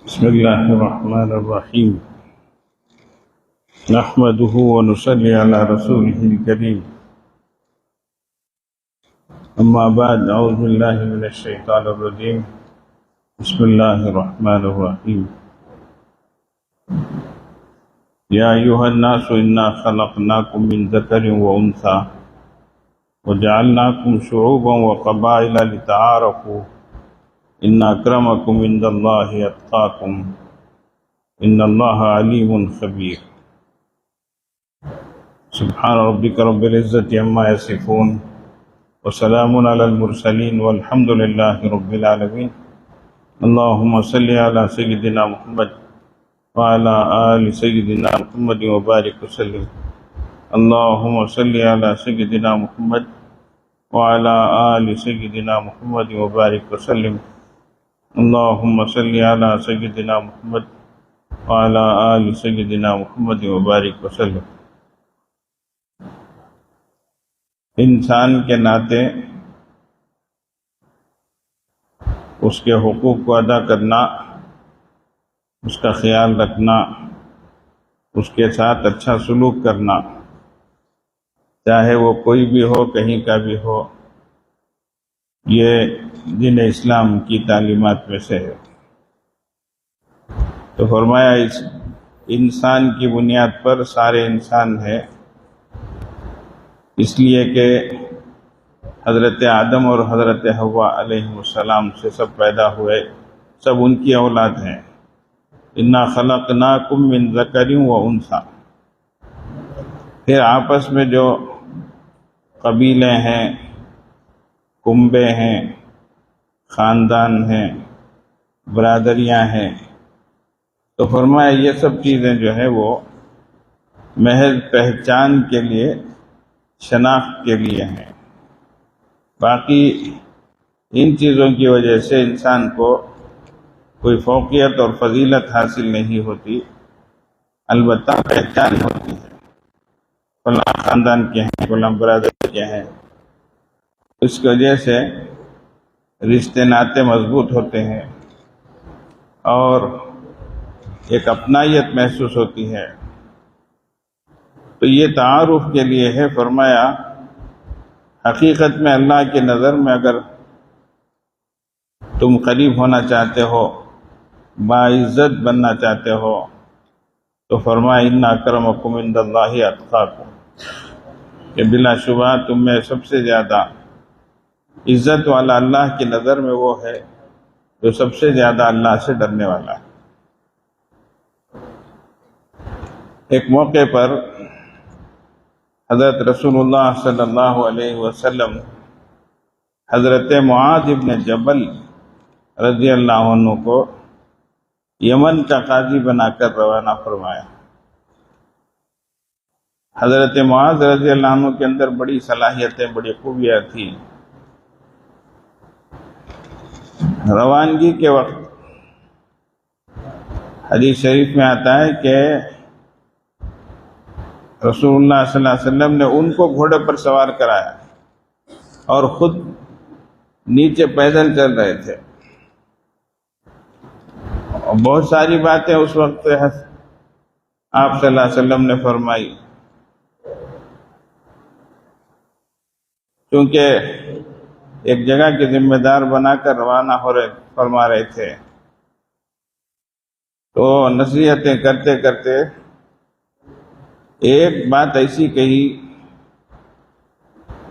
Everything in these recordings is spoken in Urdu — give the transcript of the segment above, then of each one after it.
بسم الله الرحمن الرحيم نحمده ونصلي على رسوله الكريم أما بعد أعوذ بالله من الشيطان الرجيم بسم الله الرحمن الرحيم يا أيها الناس إنا خلقناكم من ذكر وأنثى وجعلناكم شعوبا وقبائل لتعارفوا إن أكرمكم عند الله أتقاكم إن الله عليم خبير سبحان ربك رب العزة عما يصفون وسلام على المرسلين والحمد لله رب العالمين اللهم صل على سيدنا محمد وعلى آل سيدنا محمد وبارك وسلم اللهم صل على سيدنا محمد وعلى آل سيدنا محمد وبارك وسلم اللهم صل على سيدنا محمد وعلى آل سيدنا محمد وبارك وسلم۔ انسان کے ناطے اس کے حقوق کو ادا کرنا، اس کا خیال رکھنا، اس کے ساتھ اچھا سلوک کرنا، چاہے وہ کوئی بھی ہو، کہیں کا بھی ہو، یہ دین اسلام کی تعلیمات میں سے ہے۔ تو فرمایا اس انسان کی بنیاد پر سارے انسان ہیں، اس لیے کہ حضرت آدم اور حضرت حوا علیہ السلام سے سب پیدا ہوئے، سب ان کی اولاد ہیں۔ انا خلقناکم من ذکر و انثی، پھر آپس میں جو قبیلے ہیں، کنبے ہیں، خاندان ہیں، برادریاں ہیں، تو فرمایا یہ سب چیزیں جو ہیں وہ محض پہچان کے لیے، شناخت کے لیے ہیں۔ باقی ان چیزوں کی وجہ سے انسان کو کوئی فوقیت اور فضیلت حاصل نہیں ہوتی، البتہ پہچان ہوتی ہے، فلاں خاندان کے ہیں، فلاں برادری کے ہیں۔ اس کی وجہ سے رشتے ناطے مضبوط ہوتے ہیں اور ایک اپنائیت محسوس ہوتی ہے۔ تو یہ تعارف کے لیے ہے۔ فرمایا حقیقت میں اللہ کی نظر میں اگر تم قریب ہونا چاہتے ہو، باعزت بننا چاہتے ہو، تو فرمایا ان اکرمکم عند اللہ اتقاکم، کہ بلا شبہ تم میں سب سے زیادہ عزت والا اللہ کی نظر میں وہ ہے جو سب سے زیادہ اللہ سے ڈرنے والا ہے۔ ایک موقع پر حضرت رسول اللہ صلی اللہ علیہ وسلم حضرت معاذ بن جبل رضی اللہ عنہ کو یمن کا قاضی بنا کر روانہ فرمایا۔ حضرت معاذ رضی اللہ عنہ کے اندر بڑی صلاحیتیں، بڑی خوبیاں تھیں۔ روانگی کے وقت حدیث شریف میں آتا ہے کہ رسول اللہ صلی اللہ علیہ وسلم نے ان کو گھوڑے پر سوار کرایا اور خود نیچے پیدل چل رہے تھے، اور بہت ساری باتیں اس وقت آپ صلی اللہ علیہ وسلم نے فرمائی، کیونکہ ایک جگہ کے ذمہ دار بنا کر روانہ فرما رہے تھے، تو نصیحتیں کرتے کرتے ایک بات ایسی کہی،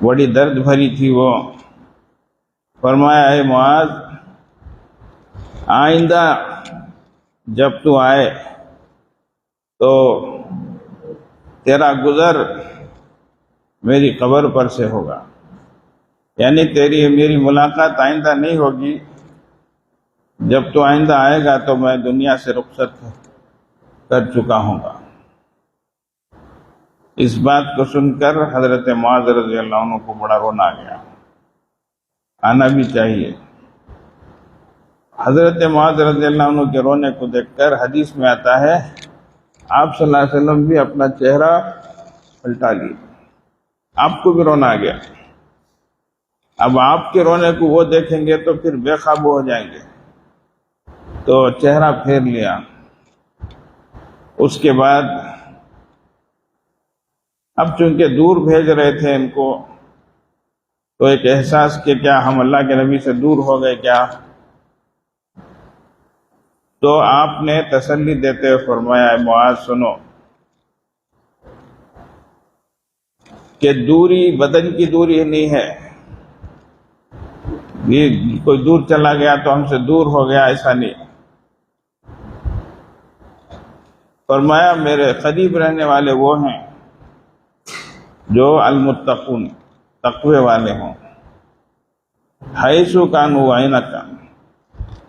بڑی درد بھری تھی وہ۔ فرمایا اے معاذ، آئندہ جب تو آئے تو تیرا گزر میری قبر پر سے ہوگا، یعنی میری ملاقات آئندہ نہیں ہوگی، جب تو آئندہ آئے گا تو میں دنیا سے رخصت کر چکا ہوں گا۔ اس بات کو سن کر حضرت معاذ رضی اللہ عنہ کو بڑا رونا آ گیا، آنا بھی چاہیے۔ حضرت معاذ رضی اللہ عنہ کے رونے کو دیکھ کر حدیث میں آتا ہے آپ صلی اللہ علیہ وسلم بھی اپنا چہرہ پلٹا لیے، آپ کو بھی رونا آ گیا۔ اب آپ کے رونے کو وہ دیکھیں گے تو پھر بے قابو ہو جائیں گے۔ تو چہرہ پھیر لیا۔ اس کے بعد اب چونکہ دور بھیج رہے تھے ان کو، تو ایک احساس کہ کیا ہم اللہ کے نبی سے دور ہو گئے کیا؟ تو آپ نے تسلی دیتے ہوئے فرمایا، اے معاذ سنو کہ دوری بدن کی دوری نہیں ہے، یہ کوئی دور چلا گیا تو ہم سے دور ہو گیا، ایسا نہیں۔ فرمایا میرے قریب رہنے والے وہ ہیں جو المتقون، تقوی والے ہوں۔ حیث کانوا اینکا،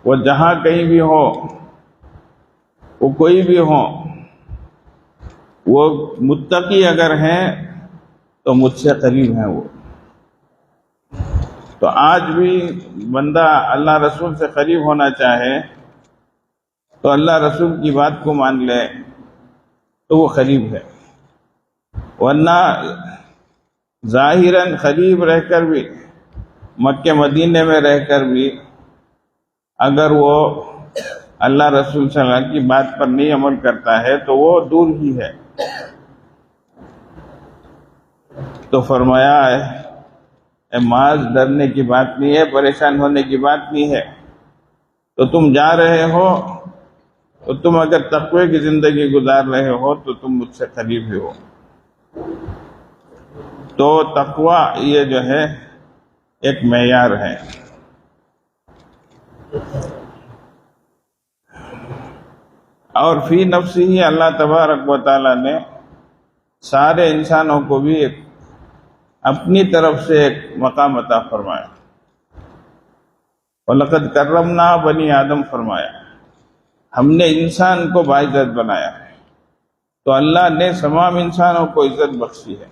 وہ جہاں کہیں بھی ہو، وہ کوئی بھی ہو، وہ متقی اگر ہیں تو مجھ سے قریب ہیں وہ۔ تو آج بھی بندہ اللہ رسول سے قریب ہونا چاہے تو اللہ رسول کی بات کو مان لے تو وہ قریب ہے، ورنہ ظاہراً قریب رہ کر بھی، مکہ مدینے میں رہ کر بھی، اگر وہ اللہ رسول صلی اللہ علیہ وسلم کی بات پر نہیں عمل کرتا ہے تو وہ دور ہی ہے۔ تو فرمایا اے معاذ، ڈرنے کی بات نہیں ہے، پریشان ہونے کی بات نہیں ہے۔ تو تم جا رہے ہو تو تم اگر تقوی کی زندگی گزار رہے ہو تو تم مجھ سے قریب ہی ہو۔ تو تقوی یہ جو ہے ایک معیار ہے۔ اور فی نفسی ہی اللہ تبارک و تعالیٰ نے سارے انسانوں کو بھی ایک اپنی طرف سے ایک مقام عطا فرمایا۔ وَلَقَدْ كَرَّمْنَا بنی آدم فرمایا، ہم نے انسان کو باعزت بنایا ہے۔ تو اللہ نے تمام انسانوں کو عزت بخشی ہے،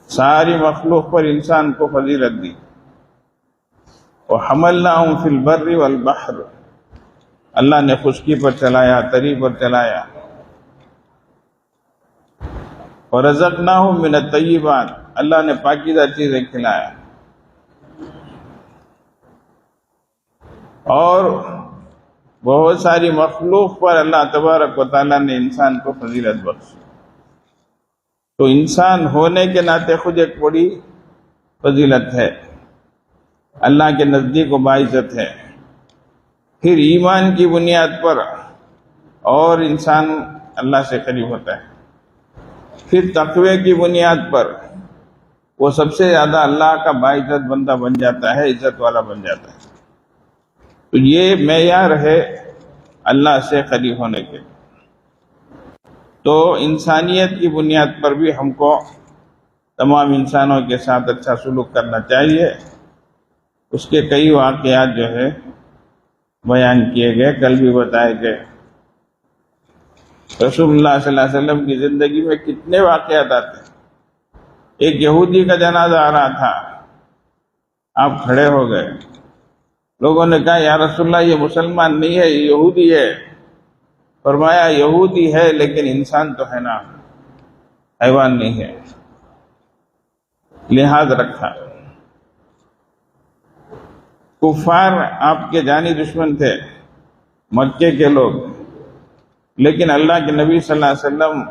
ساری مخلوق پر انسان کو فضیلت دی۔ وَحَمَلْنَاهُمْ فِي الْبَرِّ وَالْبَحْرِ، اللہ نے خشکی پر چلایا، تری پر چلایا۔ وَرَزَقْنَاهُمْ مِنَ الطَّيِّبَاتِ، اللہ نے پاکیزہ چیزیں کھلایا۔ اور بہت ساری مخلوق پر اللہ تبارک و تعالیٰ نے انسان کو فضیلت بخشی۔ تو انسان ہونے کے ناطے خود ایک بڑی فضیلت ہے، اللہ کے نزدیک وہ باعزت ہے۔ پھر ایمان کی بنیاد پر اور انسان اللہ سے قریب ہوتا ہے۔ پھر تقوی کی بنیاد پر وہ سب سے زیادہ اللہ کا باعزت بندہ بن جاتا ہے، عزت والا بن جاتا ہے۔ تو یہ معیار ہے اللہ سے قریب ہونے کے۔ تو انسانیت کی بنیاد پر بھی ہم کو تمام انسانوں کے ساتھ اچھا سلوک کرنا چاہیے۔ اس کے کئی واقعات جو ہے بیان کیے گئے، کل بھی بتائے گئے۔ رسول اللہ صلی اللہ علیہ وسلم کی زندگی میں کتنے واقعات آتے ہیں۔ ایک یہودی کا جنازہ آ رہا تھا، آپ کھڑے ہو گئے، لوگوں نے کہا یا رسول اللہ یہ مسلمان نہیں ہے، یہ یہودی ہے۔ فرمایا یہودی ہے لیکن انسان تو ہے نا، حیوان نہیں ہے، لحاظ رکھا۔ کفار آپ کے جانی دشمن تھے، مکے کے لوگ، لیکن اللہ کے نبی صلی اللہ علیہ وسلم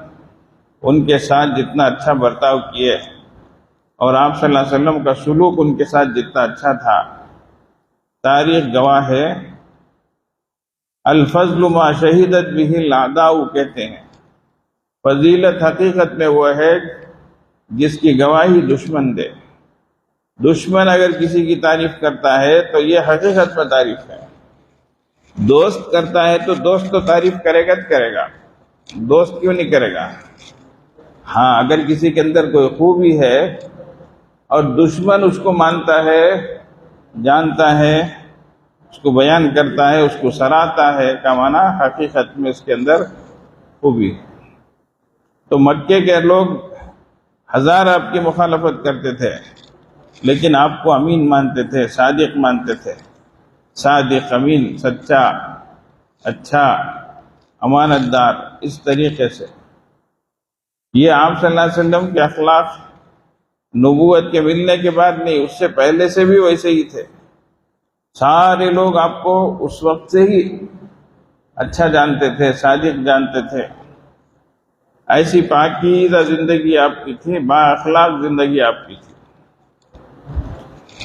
ان کے ساتھ جتنا اچھا برتاؤ کیے اور آپ صلی اللہ علیہ وسلم کا سلوک ان کے ساتھ جتنا اچھا تھا، تاریخ گواہ ہے۔ الفضل ما شہدت به الاعداء کہتے ہیں، فضیلت حقیقت میں وہ ہے جس کی گواہی دشمن دے۔ دشمن اگر کسی کی تعریف کرتا ہے تو یہ حقیقت میں تعریف ہے۔ دوست کرتا ہے تو دوست تو تعریف کرے گا، کرے گا، دوست کیوں نہیں کرے گا؟ ہاں، اگر کسی کے اندر کوئی خوبی ہے اور دشمن اس کو مانتا ہے، جانتا ہے، اس کو بیان کرتا ہے، اس کو سراہتا ہے، کا معنی حقیقت میں اس کے اندر خوبی ہے۔ تو مکے کے لوگ ہزار آپ کی مخالفت کرتے تھے لیکن آپ کو امین مانتے تھے، صادق مانتے تھے، صادق، امین، سچا، اچھا، امانت دار، اس طریقے سے۔ یہ آپ صلی اللہ علیہ وسلم کے اخلاق نبوت کے ملنے کے بعد نہیں، اس سے پہلے سے بھی ویسے ہی تھے۔ سارے لوگ آپ کو اس وقت سے ہی اچھا جانتے تھے، صادق جانتے تھے. ایسی پاکیزہ زندگی آپ کی تھی، با اخلاق زندگی آپ کی تھی.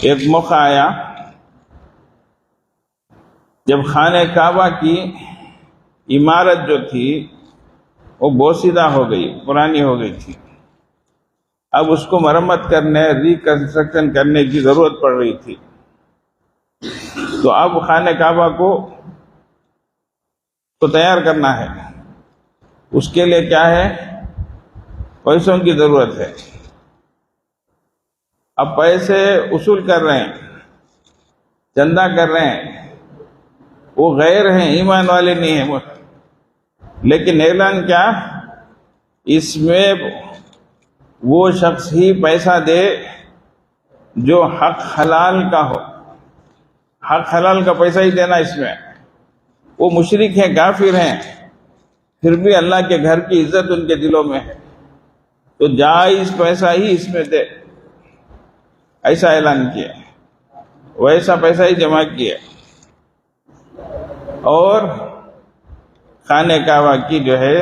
ایک موقع آیا جب خانہ کعبہ کی عمارت جو تھی وہ بوسیدہ ہو گئی، پرانی ہو گئی تھی. اب اس کو مرمت کرنے، ریکنسٹرکشن کرنے کی ضرورت پڑ رہی تھی. تو اب خانہ کعبہ کو تیار کرنا ہے. اس کے لیے کیا ہے؟ پیسوں کی ضرورت ہے. اب پیسے اصول کر رہے ہیں، چندہ کر رہے ہیں. وہ غیر ہیں، ایمان والے نہیں ہیں. لیکن اعلان کیا؟ اس میں وہ شخص ہی پیسہ دے جو حق حلال کا ہو. حق حلال کا پیسہ ہی دینا اس میں. وہ مشرک ہیں، کافر ہیں، پھر بھی اللہ کے گھر کی عزت ان کے دلوں میں ہے، تو جائز پیسہ ہی اس میں دے. ایسا اعلان کیا، ویسا پیسہ ہی جمع کیا اور خانہ کعبہ کی جو ہے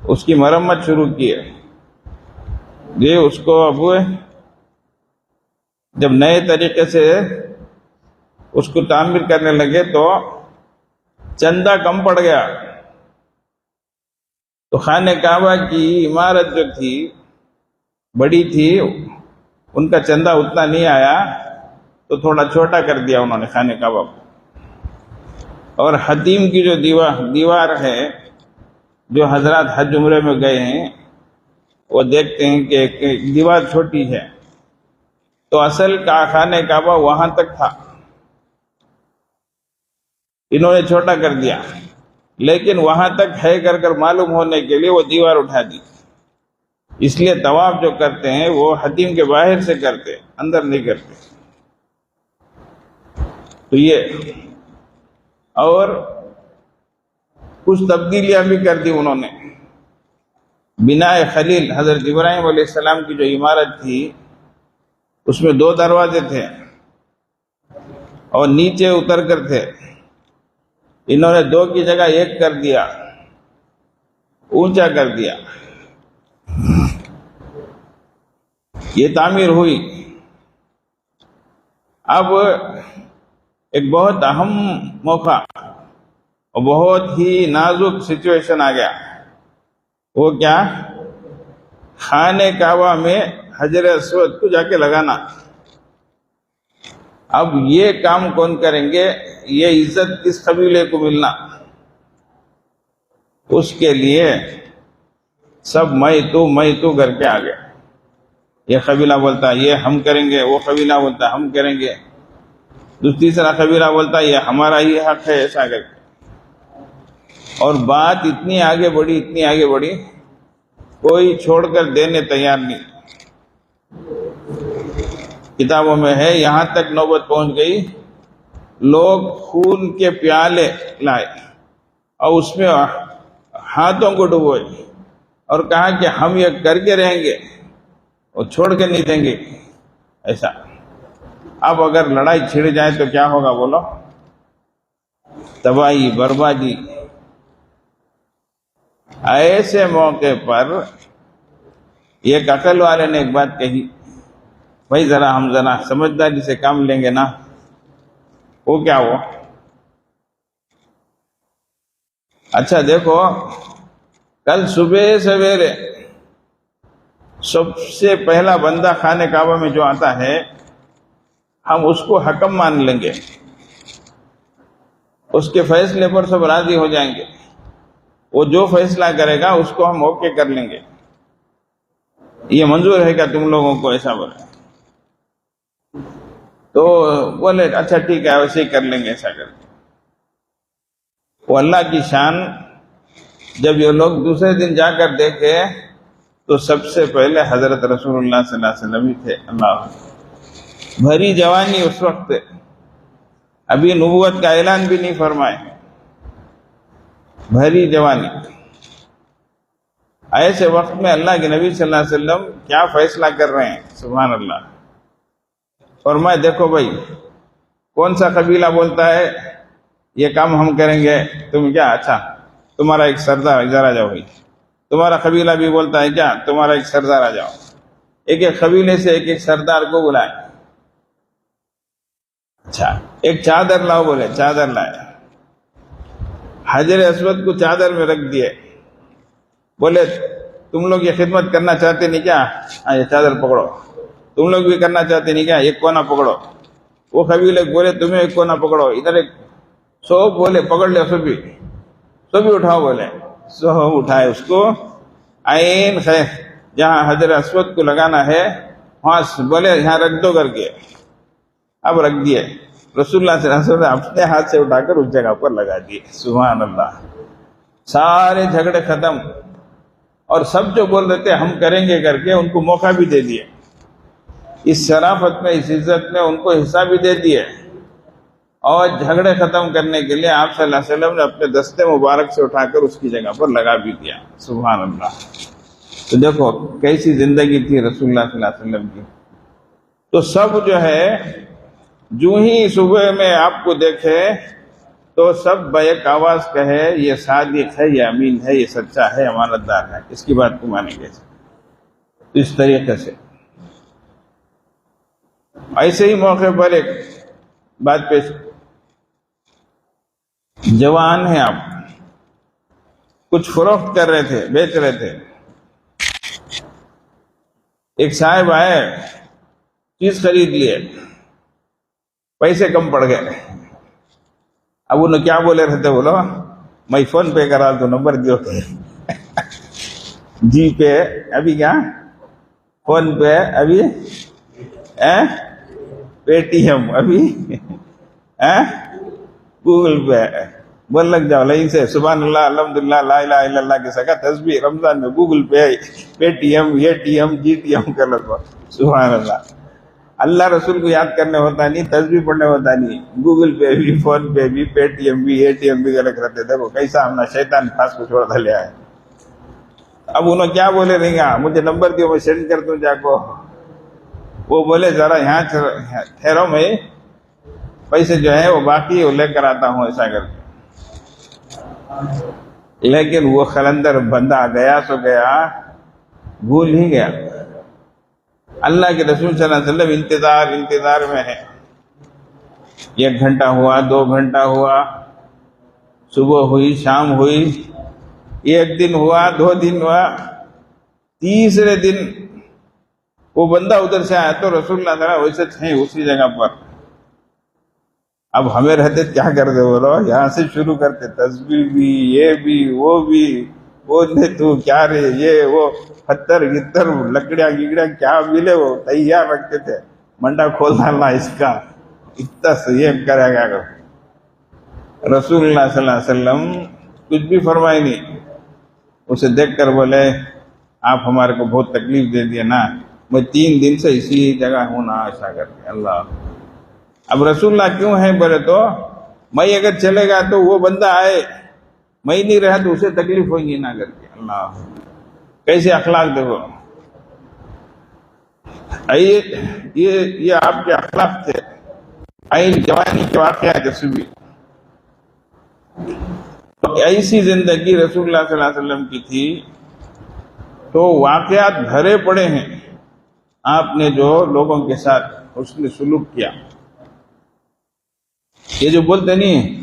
اس کی مرمت شروع کی. یہ اس کو اب جب نئے طریقے سے اس کو تعمیر کرنے لگے تو چندہ کم پڑ گیا. تو خانہ کعبہ کی عمارت جو تھی بڑی تھی، ان کا چندہ اتنا نہیں آیا تو تھوڑا چھوٹا کر دیا انہوں نے خانہ کعبہ کو. اور حتیم کی جو دیوار ہے، جو حضرات حج عمرے میں گئے ہیں وہ دیکھتے ہیں کہ ایک دیوار چھوٹی ہے، تو اصل کا خانہ کعبہ وہاں تک تھا، انہوں نے چھوٹا کر دیا. لیکن وہاں تک ہے کر معلوم ہونے کے لیے وہ دیوار اٹھا دی. اس لیے طواف جو کرتے ہیں وہ حتیم کے باہر سے کرتے، اندر نہیں کرتے. تو یہ اور کچھ تبدیلیاں بھی کر دی انہوں نے. بناء خلیل حضرت ابراہیم علیہ السلام کی جو عمارت تھی اس میں 2 دروازے تھے اور نیچے اتر کر تھے. انہوں نے 2 کی جگہ 1 کر دیا، اونچا کر دیا. یہ تعمیر ہوئی. اب ایک بہت اہم موقع اور بہت ہی نازک سچویشن آ گیا. وہ کیا؟ خانہ کعبہ میں حجر اسود کو جا کے لگانا. اب یہ کام کون کریں گے؟ یہ عزت کس قبیلے کو ملنا؟ اس کے لیے سب میں تو کر کے آ گئے. یہ قبیلہ بولتا ہے یہ ہم کریں گے، وہ قبیلہ بولتا ہے ہم کریں گے، تیسرا قبیلہ بولتا ہے یہ ہمارا ہی حق ہے، ایسا کر کے. اور بات اتنی آگے بڑھی کوئی چھوڑ کر دینے تیار نہیں. کتابوں میں ہے یہاں تک نوبت پہنچ گئی لوگ خون کے پیالے لائے اور اس میں ہاتھوں کو ڈبوئے اور کہا کہ ہم یہ کر کے رہیں گے اور چھوڑ کے نہیں دیں گے. ایسا اب اگر لڑائی چھڑ جائے تو کیا ہوگا بولو؟ تباہی، بربادی. ایسے موقع پر ایک عقل والے نے ایک بات کہی، بھائی ہم ذرا سمجھداری سے کام لیں گے نا. وہ کیا ہوا؟ اچھا دیکھو، کل صبح سویرے سب سے پہلا بندہ خانہ کعبہ میں جو آتا ہے ہم اس کو حکم مان لیں گے، اس کے فیصلے پر سب راضی ہو جائیں گے. وہ جو فیصلہ کرے گا اس کو ہم اوکے کر لیں گے. یہ منظور ہے کیا تم لوگوں کو؟ ایسا بولے تو بولے اچھا ٹھیک ہے ویسے ہی کر لیں گے. ایسا کر کے وہ اللہ کی شان، جب یہ لوگ دوسرے دن جا کر دیکھے تو سب سے پہلے حضرت رسول اللہ صلی اللہ علیہ وسلم ہی تھے. اللہ بھری جوانی اس وقت، ابھی نبوت کا اعلان بھی نہیں فرمائے، بھری جوانی. ایسے وقت میں اللہ کے نبی صلی اللہ علیہ وسلم کیا فیصلہ کر رہے ہیں؟ سبحان اللہ. فرمائے دیکھو بھائی، کون سا قبیلہ بولتا ہے یہ کام ہم کریں گے، تم کیا اچھا تمہارا ایک سردار ادھر آ جاؤ بھائی، تمہارا قبیلہ بھی بولتا ہے کیا تمہارا ایک سردار آ جاؤ، ایک ایک قبیلے سے ایک ایک سردار کو بلائے، اچھا ایک چادر لاؤ، بولے چادر لائے، حجر اسود کو چادر میں رکھ دیے، بولے تم لوگ یہ خدمت کرنا چاہتے نہیں کیا، ہاں یہ چادر پکڑو، تم لوگ بھی کرنا چاہتے نہیں کیا، ایک کونا پکڑو، وہ قبیلے بولے تمہیں ایک کونا پکڑو، ادھر ایک سو بولے پکڑ لے، سو بھی اٹھاؤ، بولے سو اٹھائے اس کو، عین خیر جہاں حجر اسود کو لگانا ہے وہاں بولے یہاں رکھ دو کر کے، اب رکھ دیے، رسول اللہ صلی اللہ علیہ وسلم نے اپنے ہاتھ سے اٹھا کر اس جگہ پر لگا دیے، سبحان اللہ، سارے جھگڑے ختم، اور سب جو بول رہے تھے ہم کریں گے کر کے ان کو موقع بھی دے دیے، اس شرافت میں اس عزت میں ان کو حصہ بھی دے دیے، اور جھگڑے ختم کرنے کے لیے آپ صلی اللہ علیہ وسلم نے اپنے دستے مبارک سے اٹھا کر اس کی جگہ پر لگا بھی دیا، سبحان اللہ۔ تو دیکھو کیسی زندگی تھی رسول اللہ صلی اللہ علیہ وسلم کی۔ تو سب جو ہے جو ہی صبح میں آپ کو دیکھے تو سب بیک آواز کہے یہ صادق ہے، یہ امین ہے، یہ سچا ہے، امانت دار ہے، اس کی بات کو مانیں گے اس طریقے سے۔ ایسے ہی موقع پر ایک بات پیش، جوان ہیں آپ، کچھ فروخت کر رہے تھے، بیچ رہے تھے، ایک صاحب آئے، چیز خرید لیے، پیسے کم پڑ گئے، اب انہوں کیا بولے رہتے، بولو میں فون پے کرا تو نمبر دیو، جی پے ابھی کیا، فون پے ابھی، پے ٹی ایم ابھی، گوگل پے، بول لگ جاؤ لائن سے، سبحان اللہ الحمدللہ لا الہ الا اللہ کے سکا تسبیح، رمضان میں Google pay, Paytm, یہ T M, G T M کر لگو، سبحان اللہ۔ اللہ رسول کو یاد کرنے ہوتا نہیں، تسبیح پڑھنے ہوتا نہیں، گوگل پے بھی، فون پے بھی، پے ٹی ایم بھی، اے ٹی ایم بھی غلط رہتے تھے، وہ کیسا ہم نے شیطان خاص کو چھوڑ دیا ہے۔ اب انہوں کیا بولے رہیں گا، مجھے نمبر دیو میں سینڈ کر دوں جا کو، وہ بولے ذرا یہاں ٹھہرو، میں پیسے جو ہے وہ باقی وہ لے کر آتا ہوں، ایسا کر کے۔ لیکن وہ قلندر بندہ گیا سو گیا، بھول ہی گیا۔ اللہ کے رسول صلی اللہ علیہ وسلم انتظار میں ہے، 1 گھنٹہ ہوا، 2 گھنٹہ ہوا، صبح ہوئی، شام ہوئی، 1 دن ہوا، 2 دن ہوا، تیسرے دن وہ بندہ ادھر سے آیا تو رسول اللہ صلی اللہ علیہ وسلم ویسے تھے اسی جگہ پر۔ اب ہمیں رہتے کیا کرتے، بولو یہاں سے شروع کرتے، تسبیح بھی، یہ بھی، وہ بھی، بولتے تو کیا رے، یہ وہ پتھر گتر لکڑیاں گگڑیاں کیا ملے وہ تیار رکھتے تھے، منڈا کھول ڈالنا اس کا، اتنا سیم کرے گا۔ رسول اللہ صلی اللہ علیہ وسلم کچھ بھی فرمائے نہیں، اسے دیکھ کر بولے آپ ہمارے کو بہت تکلیف دے دیا نا، میں 3 دن سے اسی جگہ ہوں نا، ایسا کر کے۔ اللہ، اب رسول اللہ کیوں ہے بولے تو میں اگر چلے گا تو وہ بندہ آئے، میں نہیں رہا تو اسے تکلیف ہوئی گی نا کر کے۔ اللہ، کیسے اخلاق دیکھو، یہ آپ کے اخلاق تھے، جوانی کے واقعات بھی۔ تو ایسی زندگی رسول اللہ صلی اللہ علیہ وسلم کی تھی، تو واقعات بھرے پڑے ہیں، آپ نے جو لوگوں کے ساتھ حسن سلوک کیا۔ یہ جو بولتے نہیں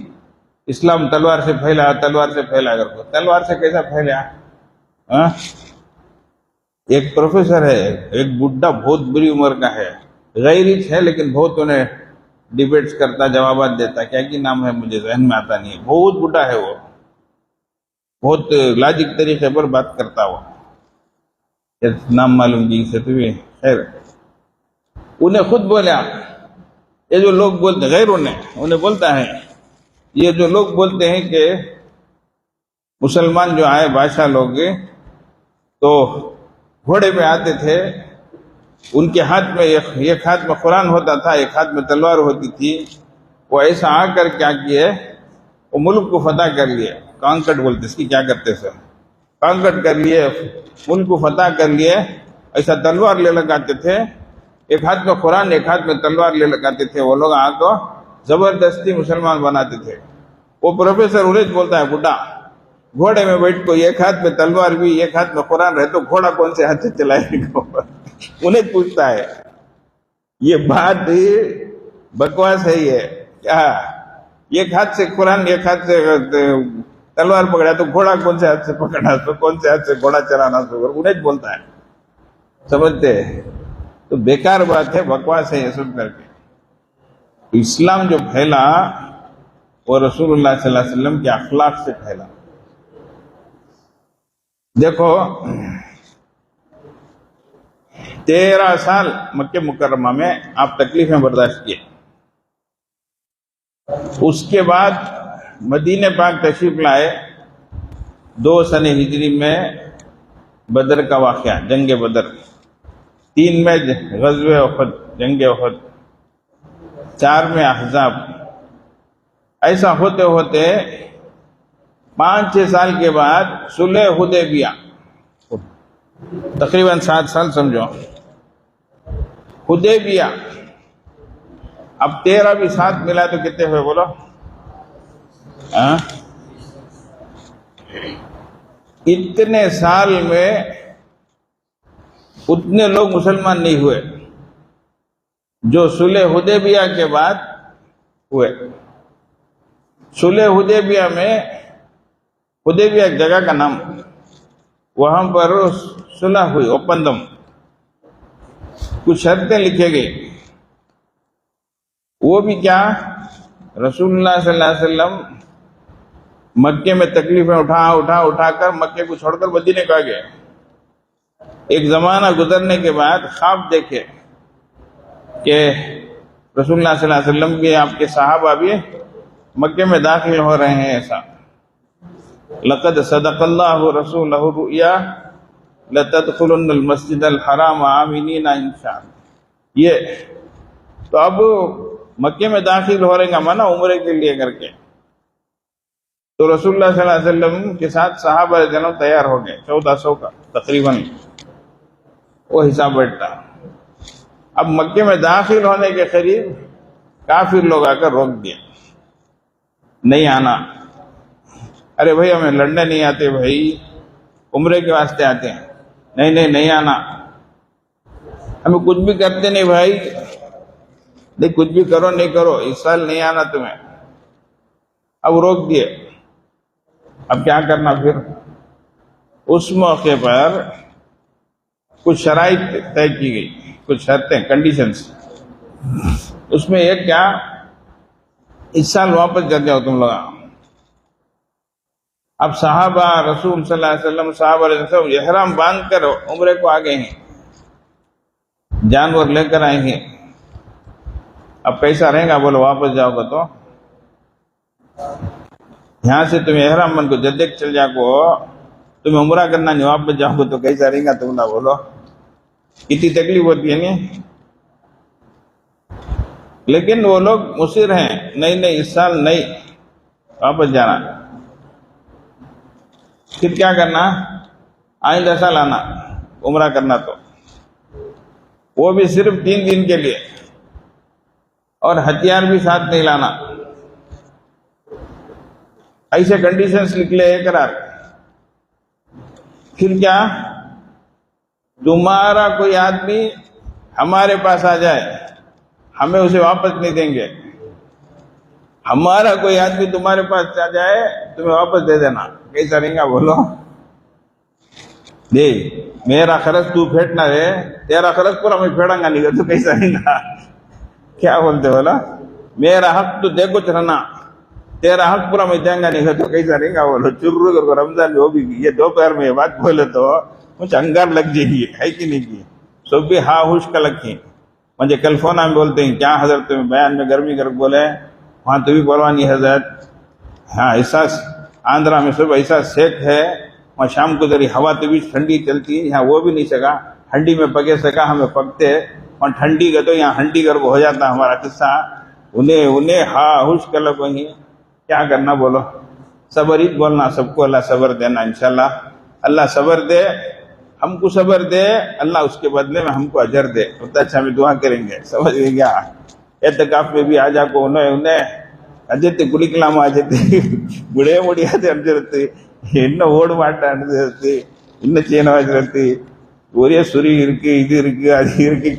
اسلام تلوار سے پھیلا، تلوار سے پھیلا، اگر کو تلوار سے کیسا پھیلا؟ ایک پروفیسر ہے، ایک بڈھا بہت بری عمر کا ہے، غیرچ ہے لیکن بہت انہیں ڈیبیٹس کرتا، جوابات دیتا، کیا کی نام ہے مجھے ذہن میں آتا نہیں ہے، بہت بڈھا ہے وہ، بہت لاجک طریقے پر بات کرتا، وہ نام معلوم جی سے تو بھی خیر، انہیں خود بولیا، یہ جو لوگ بولتے غیر انہیں بولتا ہے، یہ جو لوگ بولتے ہیں کہ مسلمان جو آئے بادشاہ لوگ تو گھوڑے پہ آتے تھے، ان کے ہاتھ میں ایک ہاتھ میں قرآن ہوتا تھا، ایک ہاتھ میں تلوار ہوتی تھی، وہ ایسا آ کر کیا کیے، وہ ملک کو فتح کر لیے، کانکٹ بولتے اس کی، کیا کرتے سر، کانکٹ کر لیے، ملک کو فتح کر لیے، ایسا تلوار لے لگاتے تھے، ایک ہاتھ میں قرآن ایک ہاتھ میں تلوار لے لگاتے تھے، وہ لوگ آ کو زبردستی مسلمان بناتے تھے. وہ پروفیسر انہیں بولتا ہے بڈھا گھوڑے میں بیٹھ کو ایک ہاتھ میں تلوار بھی ایک ہاتھ میں قرآن رہے تو گھوڑا کون سے ہاتھ سے چلائے گا؟ انہیں پوچھتا ہے. یہ بات بکواس ہے. یہ کیا ایک ہاتھ سے قرآن ایک ہاتھ سے تلوار پکڑا تو گھوڑا کون سے ہاتھ سے پکڑنا تو کون سے ہاتھ سے گھوڑا چلانا تو انہیں بولتا ہے. سمجھتے تو بیکار بات ہے, بکواس ہے یہ سب کر کے. اسلام جو پھیلا وہ رسول اللہ صلی اللہ علیہ وسلم کے اخلاق سے پھیلا. دیکھو 13 سال مکہ مکرمہ میں آپ تکلیفیں برداشت کیے. اس کے بعد مدینہ پاک تشریف لائے. 2 سن ہجری میں بدر کا واقعہ, جنگ بدر. 3 میں غزوہ احد, جنگ احد. 4 میں احزاب. ایسا ہوتے ہوتے 5-6 سال کے بعد صلح حدیبیہ, تقریباً 7 سال سمجھو. حدیبیہ اب 13 بھی ساتھ ملا تو کتنے ہوئے بولو؟ اتنے سال میں اتنے لوگ مسلمان نہیں ہوئے جو صلح حدیبیہ کے بعد ہوئے. صلح حدیبیہ میں, حدیبیہ ایک جگہ کا نام, وہاں پر صلح ہوئی, اوپندم. کچھ شرطیں لکھے گئی. وہ بھی کیا, رسول اللہ صلی اللہ علیہ وسلم مکے میں تکلیفیں اٹھا کر مکے کو چھوڑ کر مدینے کو آ گئے. ایک زمانہ گزرنے کے بعد خواب دیکھے کہ رسول اللہ صلی اللہ علیہ وسلم بھی آپ کے صحابہ بھی مکے میں داخل ہو رہے ہیں. ایسا لقد صدق اللہ رسولہ الرؤیا لتدخلن المسجد الحرام آمنین انشاء. یہ تو اب مکے میں داخل ہو رہے گا مانا عمرے کے لیے کر کے. تو رسول اللہ صلی اللہ علیہ وسلم کے ساتھ صحابہ جنوں تیار ہو گئے, 1400 کا تقریباً وہ حساب بیٹھتا. اب مکے میں داخل ہونے کے قریب کافر لوگ آ کر روک دیا, نہیں آنا. ارے بھائی ہمیں لڑنے نہیں آتے بھائی, عمرے کے واسطے آتے ہیں. نہیں آنا. ہمیں کچھ بھی کرتے نہیں بھائی, نہیں کچھ بھی کرو نہیں کرو, اس سال نہیں آنا تمہیں. اب روک دیے. اب کیا کرنا پھر؟ اس موقع پر کچھ شرائط طے کی گئی, کچھ شرطیں, کنڈیشنز. اس میں ایک کیا, اس سال واپس جا جاؤ تم لوگ. اب صحابہ رسول صلی اللہ علیہ وسلم, صحابہ علیہ وسلم احرام باندھ کر عمرے کو آ گئے ہیں, جانور لے کر آئیں گے. اب کیسا رہے گا بولو واپس جاؤ گا تو؟ یہاں سے تمہیں احرام بن کو جدے چل جا کو, تمہیں عمرہ کرنا نہیں, واپس جاؤ گے تو کیسا رہے گا تم نہ بولو؟ کتنی تکلیف ہوتی ہے نہیں. لیکن وہ لوگ مصر ہیں, نہیں اس سال نہیں, واپس جانا. پھر کیا کرنا, آئندہ سال آنا عمرہ کرنا, تو وہ بھی صرف 3 دن کے لیے, اور ہتھیار بھی ساتھ نہیں لانا. ایسے کنڈیشنز نکلے اقرار. پھر کیا, تمہارا کوئی آدمی ہمارے پاس آ جائے ہمیں اسے واپس نہیں دیں گے. ہمارا کوئی آدمی تمہارے پاس آ جائے تمہیں واپس دے دینا. کیسا رہیں گا بولو؟ دے میرا خرچ تو پھیٹنا ہے, تیرا خرچ پورا میں پھیڑوں گا نہیں گا, تو کیسا رہیں گا؟ کیا بولتے بولا, میرا حق تو دے کچھ رہنا, تیرا حق پورا میں دیں گا نہیں گا, تو کیسا رہیں گا بولو؟ چرو کر کو رمضان جو بھی یہ دوپہر میں یہ بات بولے تو کچھ انگار لگ جائے گی, ہے کہ نہیں کی؟ سب بھی ہاں ہوش کا لگیں. مجھے کل فون میں بولتے ہیں کیا حضرت تمہیں بیان میں گرمی کر بولے, وہاں تو بھی پرواہ نہیں حضرت. ہاں ایسا آندھرا میں سب ایسا سیک ہے, وہاں شام کو ذری ہوا تو بھی ٹھنڈی چلتی ہے, یہاں وہ بھی نہیں سکا, ہنڈی میں پکے سکا, ہمیں پکتے اور ٹھنڈی کا تو یہاں ہنڈی کر ہو جاتا ہمارا قصہ. انہیں ہاں ہوش کا لگ وہیں, کیا کرنا بولو؟ صبر ہی بولنا, سب کو اللہ صبر دینا انشاءاللہ. اللہ صبر دے, ہم کو صبر دے, اللہ اس کے بدلے میں ہم کو اجر دے. اتنا اچھا ہمیں دعا کریں گے, سمجھ گئے کیا؟ اعتکاف میں بھی آجا کو انہیں ಅಜತ್ತೆ ಕುಳಿಕಲಾಮ ಅಜತ್ತೆ ಬುಡೇ ಮುಡಿಯಾದೆ ಅಂದಿರುತ್ತೆ, என்ன ஓடு மாட்டான்னு இன்னும் சீனவாஜி ஒரே சுரி இருக்கு, இது இருக்கு, அது இருக்கு,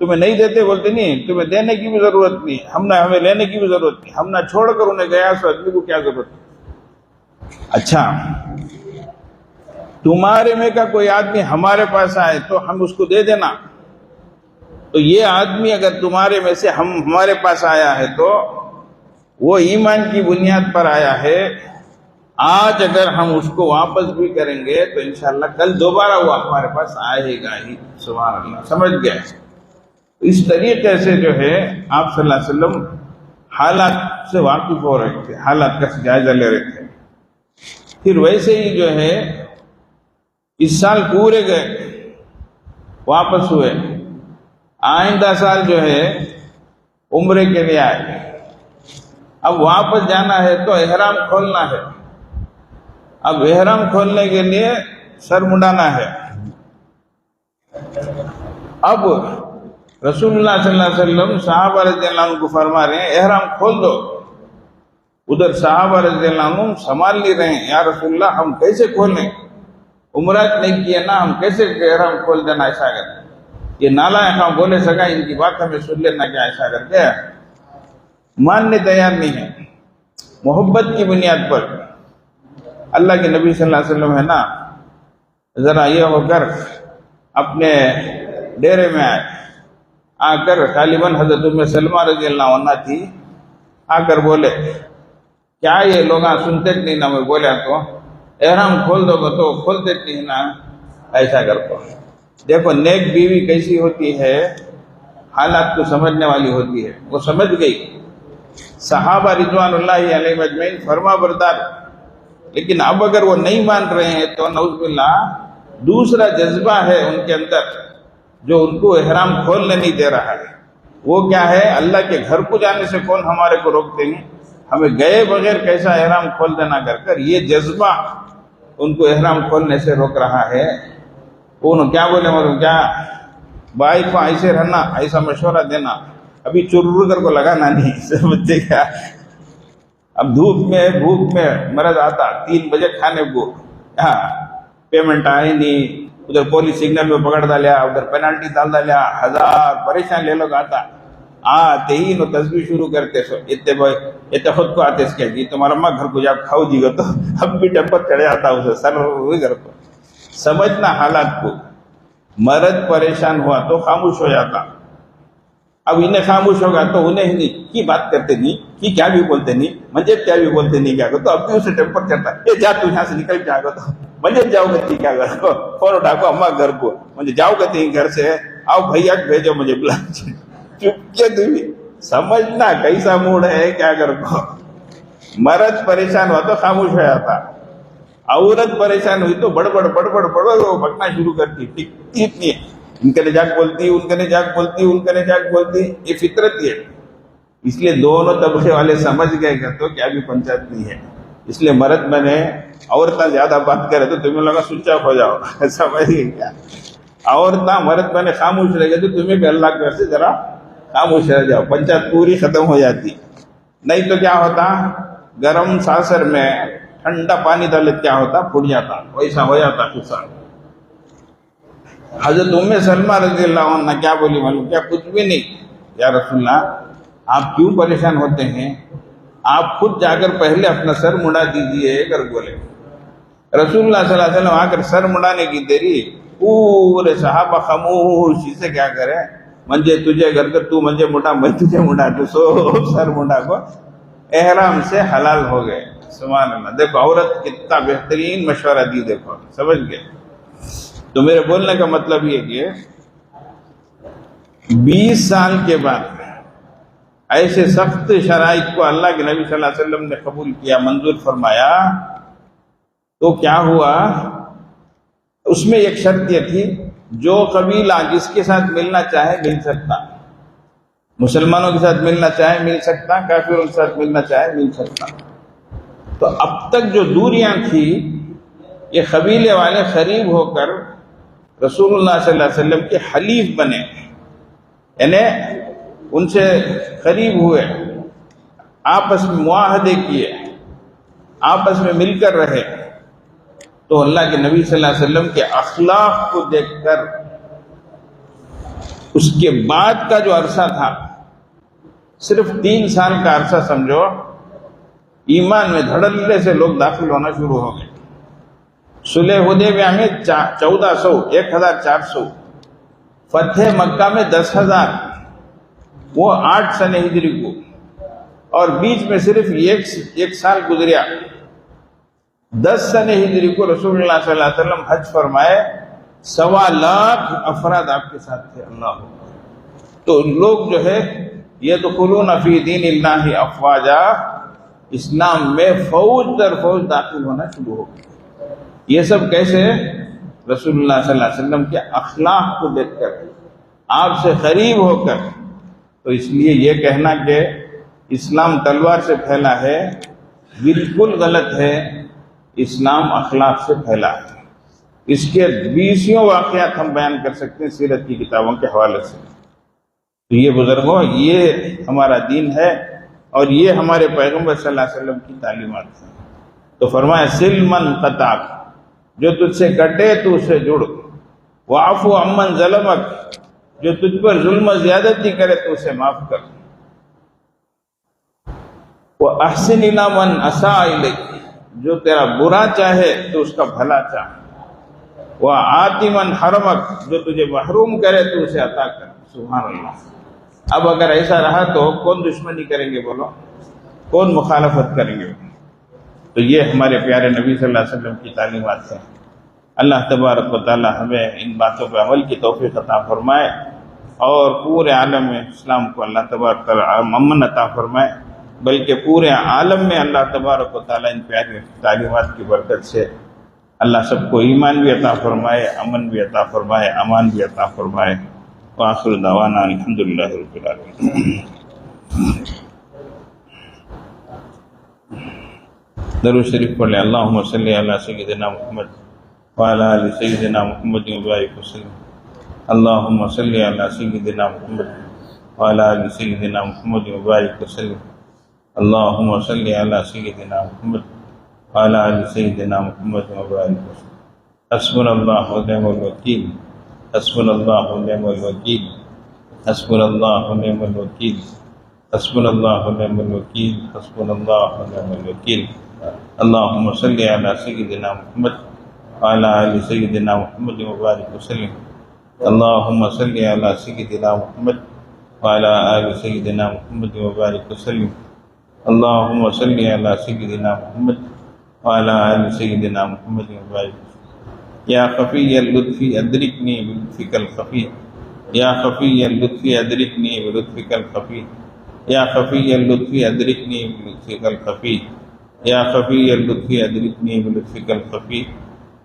تمہیں نہیں دیتے؟ بولتے نہیں، تمہیں دینے کی بھی ضرورت نہیں، ہمیں لینے کی بھی ضرورت نہیں، ہم نہ چھوڑ کر انہیں گیا، سو آدمی کو کیا ضرورت ہے؟ اچھا، تمہارے میں کا کوئی آدمی ہمارے پاس آئے تو ہم اس کو دے دینا، تو یہ آدمی اگر تمہارے میں سے ہمارے پاس آیا ہے تو وہ ایمان کی بنیاد پر آیا ہے، آج اگر ہم اس کو واپس بھی کریں گے تو انشاءاللہ کل دوبارہ وہ ہمارے پاس آئے گا ہی۔ سبحان اللہ، سمجھ گئے؟ اس طریقے سے جو ہے آپ صلی اللہ علیہ وسلم حالات سے واقف ہو رہے تھے، حالات کا جائزہ لے رہے تھے۔ پھر ویسے ہی جو ہے اس سال پورے گئے، واپس ہوئے، آئندہ سال جو ہے عمرے کے لیے آئے، اب واپس جانا ہے تو احرام کھولنا ہے، اب احرام کھولنے کے لیے سر منڈانا ہے۔ اب رسول اللہ صلی اللہ علیہ وسلم صحابہ رضی اللہ عنہ کو فرما رہے ہیں احرام کھول دو، ادھر صحابہ رضی اللہ عنہ سنبھال نہیں رہے ہیں، یا رسول اللہ ہم کیسے کھولیں، عمرہ نہیں کیا نا، ہم کیسے احرام کھول دینا ایسا کر؟ یہ نالائق ہم بولے سکا، ان کی بات ہمیں سن لینا کیا ایسا کر کے ماننے تیار نہیں ہے۔ محبت کی بنیاد پر اللہ کے نبی صلی اللہ علیہ وسلم ہے نا، ذرا یہ ہو کر اپنے ڈیرے میں آئے، آ کر غالباً حضرت ام سلمہ رضی اللہ عنہ تھی، آ کر بولے کیا یہ لوگ سنتے نہیں نا، میں بولے تو احرام کھول دو گے تو کھول دیتی ہے نا، ایسا کر کو دیکھو نیک بیوی کیسی ہوتی ہے، حالات کو سمجھنے والی ہوتی ہے، وہ سمجھ گئی۔ صحابہ رضوان اللہ علیہ اجمعین فرما بردار، لیکن اب اگر وہ نہیں مان رہے ہیں تو نعوذ باللہ دوسرا جذبہ ہے ان کے اندر جو ان کو احرام کھولنے نہیں دے رہا ہے۔ وہ کیا ہے؟ اللہ کے گھر کو جانے سے کون ہمارے کو روک دیں گے، ہمیں گئے بغیر کیسا احرام کھول دینا کر یہ جذبہ ان کو احرام کھولنے سے روک رہا ہے۔ انہوں کیا بولے، مطلب کیا بھائی کو ایسے رہنا، ایسا مشورہ دینا، ابھی چرر کر کو لگانا نہیں، سمجھتے کیا؟ اب دھوپ میں بھوک میں مرض آتا، 3 بجے کھانے کو، پیمنٹ آئے نہیں، ادھر پولیس سگنل میں پکڑ ڈالیا، ادھر پینالٹی ڈال ڈالیا، 1000 پریشان لے لوگ آتا، آتے ہی نو تصویر شروع کرتے سو اتنے خود کو آتے اس کے جی تمہارا ماں گھر کو جا کھاؤ جی گا، تو اب بھی ٹیمپر چڑھے آتا اسے سر ہوئی گھر کو۔ سمجھنا حالات کو، مرد پریشان ہوا تو خاموش ہو جاتا، اب انہیں خاموش ہوگا تو انہیں ہی نہیں کی بات کرتے نہیں، کی کیا بھی بولتے نہیں، مجھے کیا بھی بولتے نہیں، کیا تو اب بھی اسے ٹیمپر چڑھتا، اے جا تو یہاں سے نکل جا گا، تو مجھے جاؤ گا تھی کیا گھر کو، فون اٹھا کو اماں گھر کو، مجھے جاؤ گا تھی گھر سے، آؤ بھیا بھیجو مجھے بلا، چپ کے تھی۔ سمجھنا کیسا موڈ ہے کیا کر کو۔ مرد پریشان ہوا تو خاموش ہو جاتا، عورت پریشان ہوئی تو بڑبڑ بکنا شروع کرتی، ٹکتی اتنی، ان کے نجاک بولتی، ان کے نجاک بولتی، ان کے نجاک بولتی، یہ فطرت ہے۔ اس لیے دونوں طبقے والے سمجھ گئے کہ تو کیا بھی پنچایت نہیں ہے، اس لیے مرد میں نے عورتیں زیادہ بات کرے تو تمہیں لگا سوئچ آف ہو جاؤ، سمجھ گئے کیا؟ عورتیں مرد میں نے خاموش رہ گئے تو تمہیں بھی اللہ کے گھر سے ذرا خاموش رہ جاؤ، پنچایت پوری ختم ہو جاتی۔ نہیں تو کیا ہوتا، گرم ساسر میں ٹھنڈا پانی ڈالے کیا ہوتا، پھٹ جاتا، ویسا ہو جاتا قصہ۔ حضرت ام سلمہ رضی اللہ عنہ کیا بولی معلوم کیا؟ کچھ بھی نہیں، یا رسول اللہ آپ کیوں پریشان ہوتے ہیں، آپ خود جا کر پہلے اپنا سر مڑا دیجئے کر بولے۔ رسول اللہ صلی اللہ علیہ وسلم آ کر سر مڑانے کی دیری، پورے صحابہ خاموشی سے کیا کرے، منجے تجھے گھر کر تو منجے مڑا، میں تجھے مڑا، تو سو سر مڑا کو احرام سے حلال ہو گئے۔ سبحان اللہ، دیکھو عورت کتنا بہترین مشورہ دی، دیکھو سمجھ گئے۔ تو میرے بولنے کا مطلب یہ کہ 20 سال کے بعد ایسے سخت شرائط کو اللہ کے نبی صلی اللہ علیہ وسلم نے قبول کیا، منظور فرمایا، تو کیا ہوا؟ اس میں ایک شرط یہ تھی، جو قبیلہ جس کے ساتھ ملنا چاہے مل سکتا، مسلمانوں کے ساتھ ملنا چاہے مل سکتا، کافروں کے ساتھ ملنا چاہے مل سکتا۔ تو اب تک جو دوریاں تھی، یہ قبیلے والے قریب ہو کر رسول اللہ صلی اللہ علیہ وسلم کے حلیف بنے، یعنی ان سے قریب ہوئے، آپس میں معاہدے کیے، آپس میں مل کر رہے، تو اللہ کے نبی صلی اللہ علیہ وسلم کے اخلاق کو دیکھ کر اس کے بعد کا جو عرصہ تھا صرف 3 سال کا عرصہ سمجھو، ایمان میں دھڑلے سے لوگ داخل ہونا شروع ہو گئے۔ صلح حدیبیہ میں 1400 فتح مکہ میں 10,000، وہ 8 سن ہجری کو، اور بیچ میں صرف ایک سال گزریا۔ 10 سن ہجری کو رسول اللہ صلی اللہ علیہ وسلم حج فرمائے، 1.25 لاکھ افراد آپ کے ساتھ تھے۔ اللہ تو لوگ جو ہے یدخلون فی دین اللہ افواجا، اسلام میں فوج در فوج داخل ہونا شروع ہو گئی۔ یہ سب کیسے؟ رسول اللہ صلی اللہ علیہ وسلم کے اخلاق کو دیکھ کر، آپ سے قریب ہو کر۔ تو اس لیے یہ کہنا کہ اسلام تلوار سے پھیلا ہے بالکل غلط ہے، اسلام اخلاق سے پھیلا ہے۔ اس کے 20 واقعات ہم بیان کر سکتے ہیں سیرت کی کتابوں کے حوالے سے۔ تو یہ بزرگوں، یہ ہمارا دین ہے اور یہ ہمارے پیغمبر صلی اللہ علیہ وسلم کی تعلیمات ہیں۔ تو فرمایا سل من قطعک، جو تجھ سے کٹے تو اسے جڑ، وعفو عمن ظلمک، جو تجھ پر ظلم و زیادتی کرے تو اسے معاف کر، وَأَحْسِنْ إِلَىٰ مَنْ أَسَاءَ إِلَيْكَ، جو تیرا برا چاہے تو اس کا بھلا چاہ، وَآتِ مَنْ حَرَمَكَ، جو تجھے محروم کرے تو اسے عطا کر۔ سبحان اللہ۔ اب اگر ایسا رہا تو کون دشمنی کریں گے؟ بولو، کون مخالفت کریں گے؟ تو یہ ہمارے پیارے نبی صلی اللہ علیہ وسلم کی تعلیمات ہیں۔ اللہ تبارک و تعالی ہمیں ان باتوں پہ عمل کی توفیق عطا فرمائے، اور پورے عالم میں اسلام کو اللہ تبارک و تعالی امن عطا فرمائے، بلکہ پورے عالم میں اللہ تبارک و تعالی ان پیاری تعلیمات کی برکت سے اللہ سب کو ایمان بھی عطا فرمائے، امن بھی عطا فرمائے، امان بھی عطا فرمائے۔ وآخر دعوانا الحمدللہ رب العالمین۔ درود شریف پڑھ لیں۔ اللہم صلی علی سیدنا محمد وعلی آل سیدنا محمد وبارک وسلم۔ اللہم صلی علی سیدنا محمد وعلی آل سیدنا محمد وبارک وسلم۔ اللہم صلی علی سیدنا محمد وعلی آل سیدنا محمد وبارک وسلم۔ حسبنا اللہ ونعم الوکیل، حسبنا اللہ ونعم الوکیل، حسبنا اللہ ونعم الوکیل، حسبنا اللہ ونعم الوکیل، حسبنا اللہ ونعم الوکیل۔ اللہم صلی علی سیدنا محمد وعلی آل سیدنا محمد وبارک وسلم۔ اللہم صلی علی سیدنا محمد وعلی آل سیدنا محمد وبارک وسلم۔ اللہم صلی علی سیدنا محمد وعلی آل سیدنا محمد وبارک وسلم۔ یا خفی اللطف ادرکنی بلطفک الخفی، یا خفی اللطف ادرکنی بلطفک الخفی، یا خفی اللطف ادرکنی بلطفک الخفی، یا خفی اللطف ادرکنی بلطفک الخفی،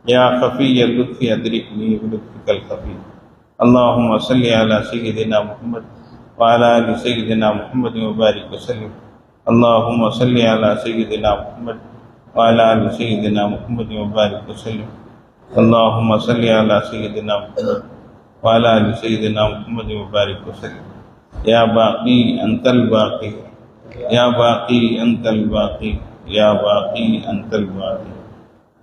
یا خفی اللطف ادرکنی بلطفک الخفی۔ اللہم صلی علی سیدنا محمد وعلی آل سیدنا محمد وبارک وسلم۔ اللہم صلی علی سیدنا محمد وعلی آل سیدنا محمد وبارک وسلم۔ اللہم صلی علی سیدنا محمد وعلی آل سیدنا محمد وبارک وسلم۔ یا باقی انت الباقی، یا باقی انت الباقی، یا باقی انت الباقی،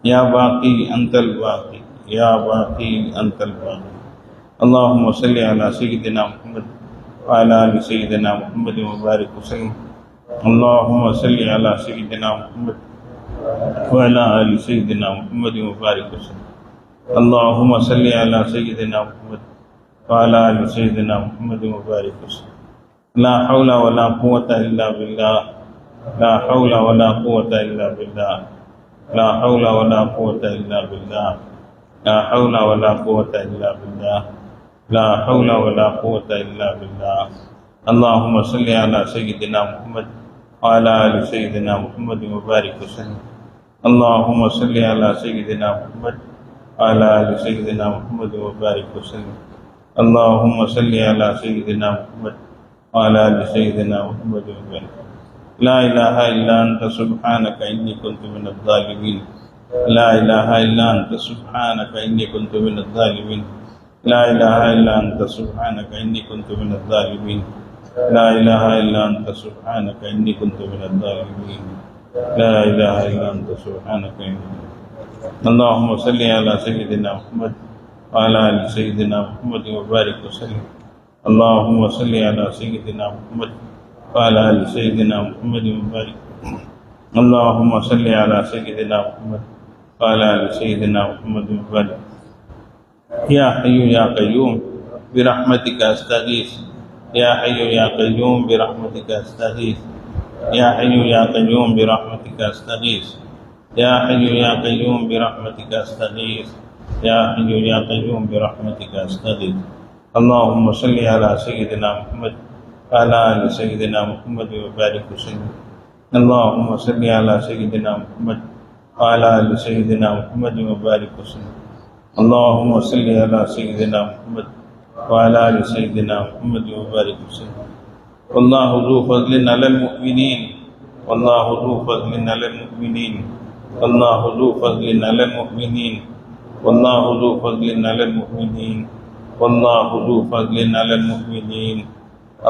یا باقی انت الباقی، یا باقی انت الباقی۔ اللہم صلی علی سیدنا محمد وعلی آل سیدنا محمد وبارک وسلم۔ اللہم صلی علی سیدنا محمد وعلی آل سیدنا محمد وبارک وسلم۔ اللہم صلی علی سیدنا محمد وعلی آل سیدنا محمد وبارک وسلم۔ لا حول ولا قوة الا باللہ، لا حول ولا قوة الا باللہ، لا حول ولا قوة الا باللہ، لا حول ولا قوة الا باللہ، لا حول ولا قوة الا باللہ۔ اللہم صلی علی سیدنا محمد وعلی آل سیدنا محمد وبارک وسلم۔ اللہم صلی علی سیدنا محمد وعلی آل سیدنا محمد وبارک وسلم۔ اللہم صلی علی سیدنا محمد وعلی آل سیدنا محمد وبارک وسلم۔ لا الہ الا انت سبحانک انی کنت من الظالمین، لا الہ الا انت سبحانک انی کنت من الظالمین، لا الہ الا انت سبحانک انی کنت من الظالمین، لا الہ الا انت سبحانک انی کنت من الظالمین، لا الہ الا انت سبحانک انی۔ اللہم صلی علی سیدنا محمد وعلی آل سیدنا محمد وبارک وسلم۔ اللهم صل على سيدنا محمد وعلى آل سيدنا محمد وبارك. اللهم صل على سيدنا محمد وعلى آل سيدنا محمد وبارك. يا حي يا قيوم برحمتك أستغيث. يا حي يا قيوم برحمتك أستغيث. يا حي يا قيوم برحمتك أستغيث. يا حي يا قيوم برحمتك أستغيث. يا حي يا قيوم برحمتك أستغيث. اللهم صل على سيدنا محمد وعلى آل سيدنا محمد وبارك وسلم. اللهم صل على سيدنا محمد وعلى آل سيدنا محمد وبارك وسلم. اللهم صل على سيدنا محمد وعلى آل سيدنا محمد وبارك وسلم. والله ذو فضل على المؤمنين. والله ذو فضل على المؤمنين. والله ذو فضل على المؤمنين. والله ذو فضل على المؤمنين. والله ذو فضل على المؤمنين.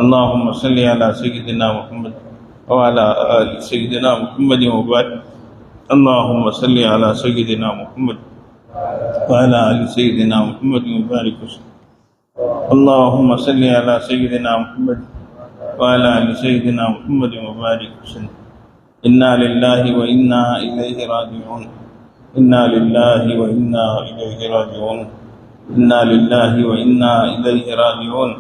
اللهم صل على سيدنا محمد وعلى آل سيدنا محمد وبارك. اللهم صل على سيدنا محمد وعلى آل سيدنا محمد وبارك وسلم. اللهم صل على سيدنا محمد وعلى آل سيدنا محمد وبارك وسلم. إنا لله وإنا إليه راجعون. إنا لله وإنا إليه راجعون. إنا لله وإنا إليه راجعون.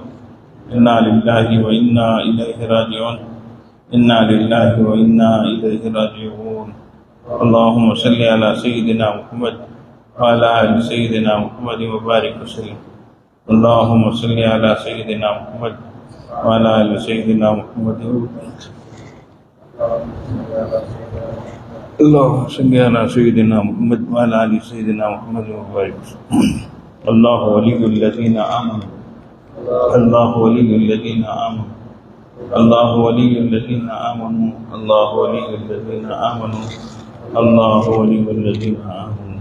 إنا لله وإنا إليه راجعون. إنا لله وإنا إليه راجعون. اللهم صل على سيدنا محمد وعلى آل سيدنا محمد وبارك وسلم. اللهم صل على سيدنا محمد وعلى آل سيدنا محمد وبارك. اللهم صل على سيدنا محمد وعلى آل سيدنا محمد وبارك وسلم. الله ولي الذين آمنوا. الله ولي الذين آمنوا. الله ولي الذين آمنوا. الله ولي الذين آمنوا. الله ولي الذين آمنوا.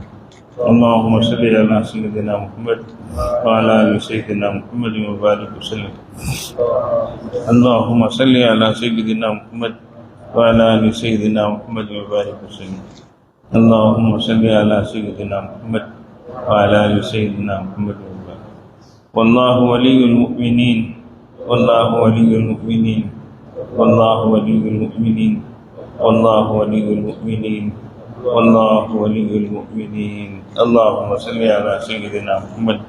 اللهم صل على سيدنا محمد وعلى آل سيدنا محمد وبارك وسلم. اللهم صل على سيدنا محمد وعلى آل سيدنا محمد وبارك وسلم. اللهم صل على سيدنا محمد وعلى آل سيدنا محمد وبارك. والله ولي المؤمنين. والله ولي المؤمنين. والله ولي المؤمنين. والله ولي المؤمنين. والله ولي المؤمنين. اللهم صل على سيدنا محمد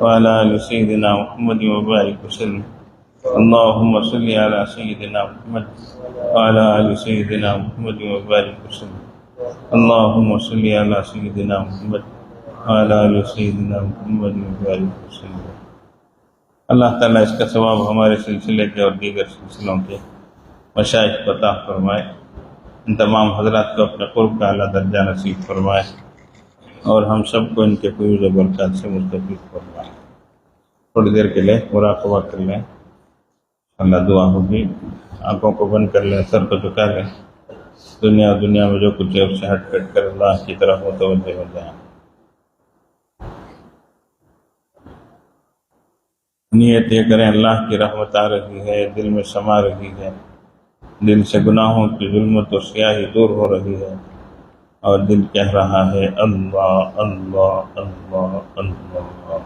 وعلى آل سيدنا محمد وبارك وسلم. اللهم صل على سيدنا محمد وعلى آل سيدنا محمد وبارك وسلم. اللهم صل على سيدنا محمد وعلى آل سيدنا محمد وبارك وسلم. اللہ تعالیٰ اس کا ثواب ہمارے سلسلے کے اور دیگر سلسلوں کے مشائخ کو عطا فرمائے. ان تمام حضرات کو اپنے قرب کا اعلیٰ درجہ نصیب فرمائے اور ہم سب کو ان کے فیوز و برکات سے مستفید فرمائے. تھوڑی دیر کے لیے مراقبہ کر لیں. اللہ دعا ہوگی. آنکھوں کو بند کر لیں، سر کو جھکا لیں. دنیا میں جو کچھ ہے اس سے ہٹ کٹ کر اللہ کی طرف متوجہ ہو جائیں. نیت یہ کریں اللہ کی رحمت آ رہی ہے، دل میں سما رہی ہے، دل سے گناہوں کی ظلمت و سیاہی دور ہو رہی ہے اور دل کہہ رہا ہے اللہ اللہ اللہ اللہ.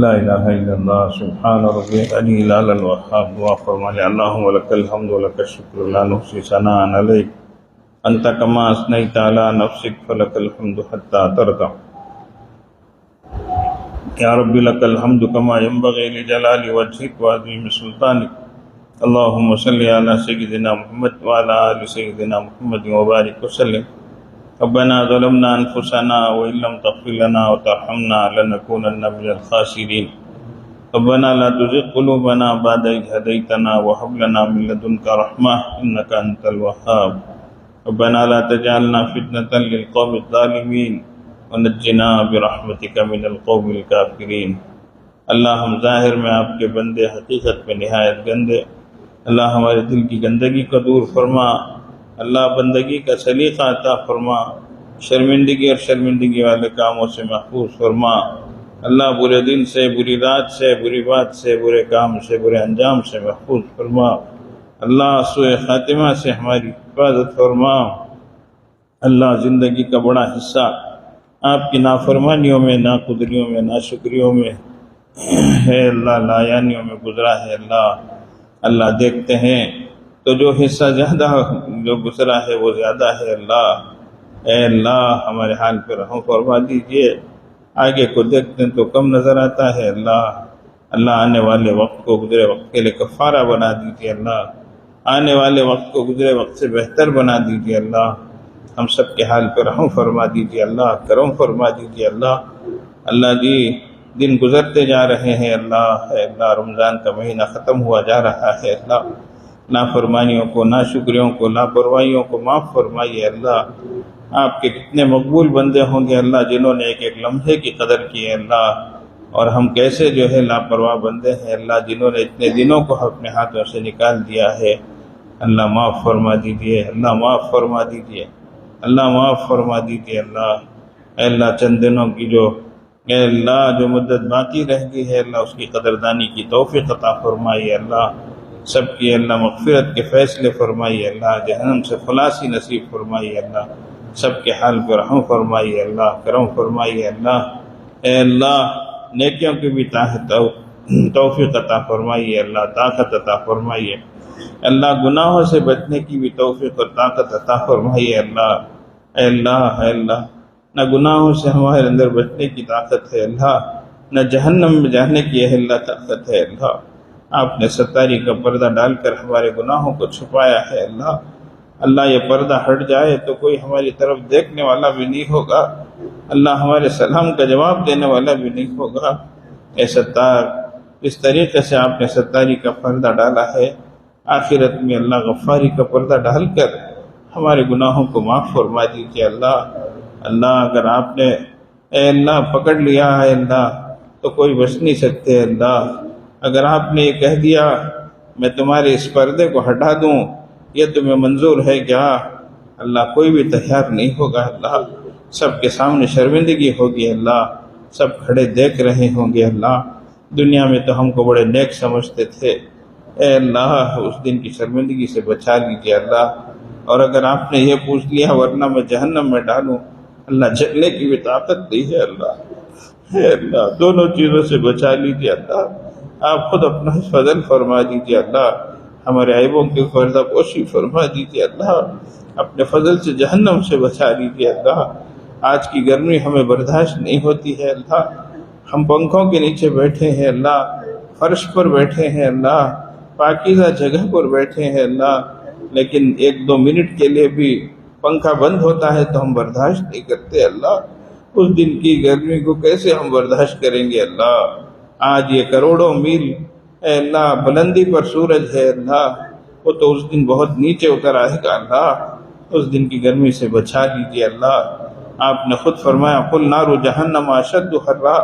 لا الہ الا اللہ سبحان ربی العلی الاعلی الوہاب. دعا فرما لے اللہم لک الحمد ولک الشکر لا نحصی ثناء علیک انت کما اثنیت علی نفسک فلک الحمد حتی ترضى. یا رب لک الحمد کما ينبغی لجلال وجهک وعظیم سلطانک. اللہم صلی علی سیدنا محمد وعلی آل سیدنا محمد وبارک وسلم. ربنا ظلمنا انفسنا وان لم تغفر لنا وترحمنا لنكونن من الخاسرين. ربنا لا تزغ قلوبنا بعد إذ هديتنا وهب لنا من لدنك رحمة إنك أنت الوهاب. ربنا لا تجعلنا فتنة للقوم الظالمين ونجنا برحمتك من القوم الكافرين. اللہ ہم ظاہر میں آپ کے بندے، حقیقت میں نہایت گندے. اللہ ہمارے دل کی گندگی کو دور فرما. اللہ بندگی کا سلیقہ عطا فرما. شرمندگی اور شرمندگی والے کاموں سے محفوظ فرما. اللہ برے دن سے، بری رات سے، بری بات سے، برے کام سے، برے انجام سے محفوظ فرما. اللہ سوء خاتمہ سے ہماری حفاظت فرما. اللہ زندگی کا بڑا حصہ آپ کی نافرمانیوں میں، ناقدریوں میں، ناشکریوں میں ہے اللہ، لایانیوں میں گزرا ہے اللہ دیکھتے ہیں تو جو حصہ زیادہ جو گزرا ہے وہ زیادہ ہے اللہ. اے اللہ ہمارے حال پہ رحم فرما دیجئے. آگے کو دیکھتے ہیں تو کم نظر آتا ہے اللہ آنے والے وقت کو گزرے وقت کے لیے کفارہ بنا دیجئے اللہ. آنے والے وقت کو گزرے وقت سے بہتر بنا دیجئے اللہ. ہم سب کے حال پہ رحم فرما دیجئے اللہ، کرم فرما دیجئے اللہ جی دن گزرتے جا رہے ہیں اللہ رمضان کا مہینہ ختم ہوا جا رہا ہے اللہ. نافرمانیوں کو، ناشکریوں کو، لاپرواہیوں کو معاف فرمائیے اللہ. آپ کے کتنے مقبول بندے ہوں گے اللہ جنہوں نے ایک ایک لمحے کی قدر کی ہے اللہ، اور ہم کیسے جو ہے لاپرواہ بندے ہیں اللہ جنہوں نے اتنے دنوں کو اپنے ہاتھوں سے نکال دیا ہے. اللہ معاف فرما دیجیے، اللہ معاف فرما دیجیے، اللہ معاف فرما دیجیے اللہ. اے اللہ چند دنوں کی اے اللہ جو مدت باقی رہ گئی ہے اللہ اس کی قدردانی کی توفیق عطا فرمائیے اللہ. سب کی اللہ مغفرت کے فیصلے فرمائیے اللہ، جہنم سے خلاصی نصیب فرمائیے اللہ. سب کے حال پر رحم فرمائیے اللہ، کرم فرمائیے اللہ. اے اللہ نیکیوں کی بھی توفیق عطا فرمائیے اللہ، طاقت عطا فرمائیے اللہ. گناہوں سے بچنے کی بھی توفیق اور طاقت عطا فرمائیے اللہ. اے اللہ نہ گناہوں سے ہمارے اندر بچنے کی طاقت ہے اللہ، نہ جہنم میں جانے کی ہے اللہ طاقت ہے اللہ. آپ نے ستاری کا پردہ ڈال کر ہمارے گناہوں کو چھپایا ہے اللہ یہ پردہ ہٹ جائے تو کوئی ہماری طرف دیکھنے والا بھی نہیں ہوگا اللہ، ہمارے سلام کا جواب دینے والا بھی نہیں ہوگا. اے ستار اس طریقے سے آپ نے ستاری کا پردہ ڈالا ہے، آخرت میں اللہ غفاری کا پردہ ڈال کر ہمارے گناہوں کو معاف فرما دیجیے اللہ اگر آپ نے اے اللہ پکڑ لیا ہے اللہ تو کوئی بچ نہیں سکتے اللہ. اگر آپ نے یہ کہہ دیا میں تمہارے اس پردے کو ہٹا دوں یہ تمہیں منظور ہے کیا اللہ، کوئی بھی تیار نہیں ہوگا اللہ. سب کے سامنے شرمندگی ہوگی اللہ، سب کھڑے دیکھ رہے ہوں گے اللہ. دنیا میں تو ہم کو بڑے نیک سمجھتے تھے، اے اللہ اس دن کی شرمندگی سے بچا لیجیے اللہ. اور اگر آپ نے یہ پوچھ لیا ورنہ میں جہنم میں ڈالوں اللہ، جلنے کی بھی طاقت نہیں ہے اللہ. اے اللہ دونوں چیزوں سے بچا لیجیے اللہ. آپ خود اپنا فضل فرما دیجیے اللہ، ہمارے عیبوں کی پردہ پوشی فرما دیجیے اللہ. اپنے فضل سے جہنم سے بچا لیجیے اللہ. آج کی گرمی ہمیں برداشت نہیں ہوتی ہے اللہ، ہم پنکھوں کے نیچے بیٹھے ہیں اللہ، فرش پر بیٹھے ہیں اللہ، پاکیزہ جگہ پر بیٹھے ہیں اللہ، لیکن 1-2 منٹ کے لیے بھی پنکھا بند ہوتا ہے تو ہم برداشت نہیں کرتے اللہ. اس دن کی گرمی کو کیسے ہم برداشت کریں گے اللہ. آج یہ کروڑوں میل اے اللہ بلندی پر سورج ہے اللہ، وہ تو اس دن بہت نیچے اتر آئے گا اللہ. اس دن کی گرمی سے بچا لیجیے اللہ. آپ نے خود فرمایا قل نار جہنم اشد حرا،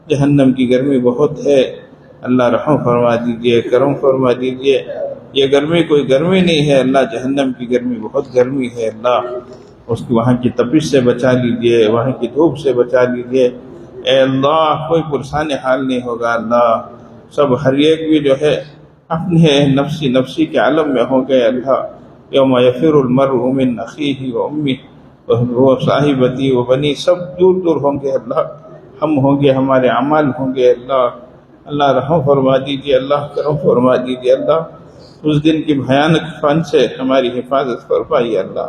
جہنم کی گرمی بہت ہے اللہ. رحم فرما دیجیے، کرم فرما دیجیے. یہ گرمی کوئی گرمی نہیں ہے اللہ، جہنم کی گرمی بہت گرمی ہے اللہ. اس کی وہاں کی تپش سے بچا لیجیے، وہاں کی دھوپ سے بچا لیجیے. اے اللہ کوئی پرسان حال نہیں ہوگا اللہ. سب ہر ایک بھی جو ہے اپنے نفسی کے عالم میں ہو گئے اللہ. یوم یفر المرء من اخیہ و امیہ و صاحبتی و بنی، سب دور دور ہوں گے اللہ. ہم ہوں گے، ہمارے اعمال ہوں گے اللہ اللہ رحم فرما دیجیے، اللہ کرم فرما دیجیے اللہ، اس دن کی بھیانک فن سے ہماری حفاظت فرمائیے اللہ۔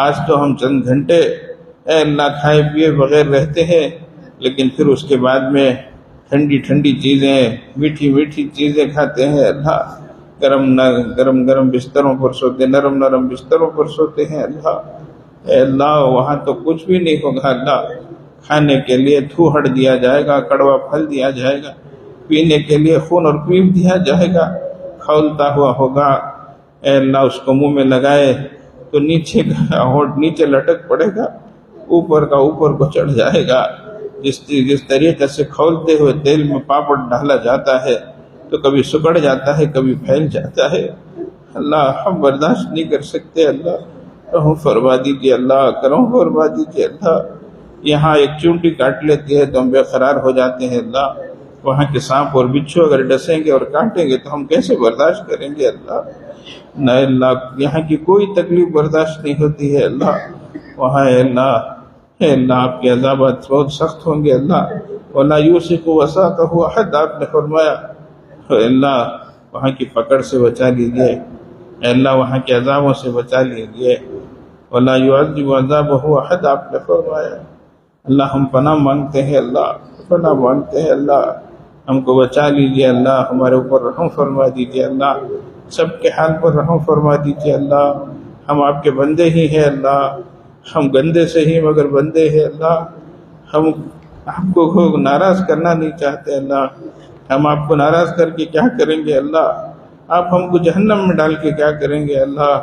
آج تو ہم چند گھنٹے اے اللہ کھائے پیے بغیر رہتے ہیں، لیکن پھر اس کے بعد میں ٹھنڈی ٹھنڈی چیزیں، میٹھی میٹھی چیزیں کھاتے ہیں اللہ، گرم بستروں پر سوتے، نرم نرم بستروں پر سوتے ہیں اللہ۔ اے اللہ وہاں تو کچھ بھی نہیں ہوگا اللہ، کھانے کے لیے تھوہڑ دیا جائے گا، کڑوا پھل دیا جائے گا، پینے کے لیے خون اور پیپ دیا جائے گا، کھولتا ہوا ہوگا۔ اے اللہ اس کو منہ میں لگائے تو نیچے کا ہونٹ نیچے لٹک پڑے گا، اوپر کا اوپر کو چڑھ جائے گا۔ جس طریقے سے کھولتے ہوئے تیل میں پاپڑ ڈالا جاتا ہے تو کبھی سکڑ جاتا ہے، کبھی پھیل جاتا ہے اللہ، ہم برداشت نہیں کر سکتے اللہ، رحم فرما دیجیے اللہ، کرم فرما دیجیے اللہ۔ یہاں ایک چونٹی کاٹ لیتی ہے تو ہم بے قرار ہو جاتے ہیں اللہ، وہاں کے سانپ اور بچھو اگر ڈسیں گے اور کاٹیں گے تو ہم کیسے برداشت کریں گے اللہ؟ نہ اللہ یہاں کی کوئی تکلیف برداشت نہیں ہوتی ہے اللہ، وہاں اے اللہ آپ کے عذابات بہت سخت ہوں گے اللہ۔ وَلَا يُوثِقُ وَثَاقَهُ أَحَدٌ آپ نے فرمایا، اے اللہ وہاں کی پکڑ سے بچا لیجیے، اے اللہ وہاں کے عذابوں سے بچا لیجیے۔ وَلَا يُعَذِّبُ عَذَابَهُ أَحَدٌ آپ نے فرمایا۔ اللہ ہم پناہ مانگتے ہیں اللہ، پناہ مانگتے ہیں اللہ، ہم کو بچا لیجیے اللہ، ہمارے اوپر رحم فرما دیجیے اللہ، سب کے حال پر رحم فرما دیجیے اللہ۔ ہم آپ کے بندے ہی ہیں اللہ، ہم گندے سے ہی مگر بندے ہیں اللہ، ہم آپ کو ناراض کرنا نہیں چاہتے اللہ، ہم آپ کو ناراض کر کے کیا کریں گے اللہ، آپ ہم کو جہنم میں ڈال کے کیا کریں گے اللہ۔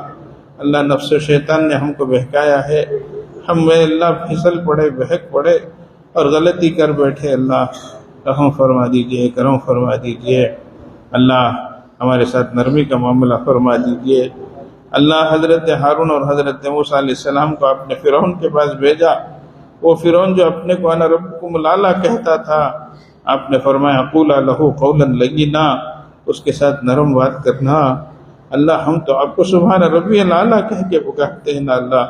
اللہ نفس و شیطان نے ہم کو بہکایا ہے، ہم اللہ پھسل پڑے، بہک پڑے اور غلطی کر بیٹھے اللہ، رحم فرما دیجئے، کرم فرما دیجئے اللہ، ہمارے ساتھ نرمی کا معاملہ فرما دیجئے اللہ۔ حضرت ہارون اور حضرت موسیٰ علیہ السلام کو آپ نے فرعون کے پاس بھیجا، وہ فرعون جو اپنے کو انا ربکم الاعلیٰ کہتا تھا، آپ نے فرمایا قولا لہ قولا لینا، اس کے ساتھ نرم بات کرنا اللہ۔ ہم تو آپ کو سبحان ربی الاعلیٰ کہہ کے پکارتے ہیں نا اللہ،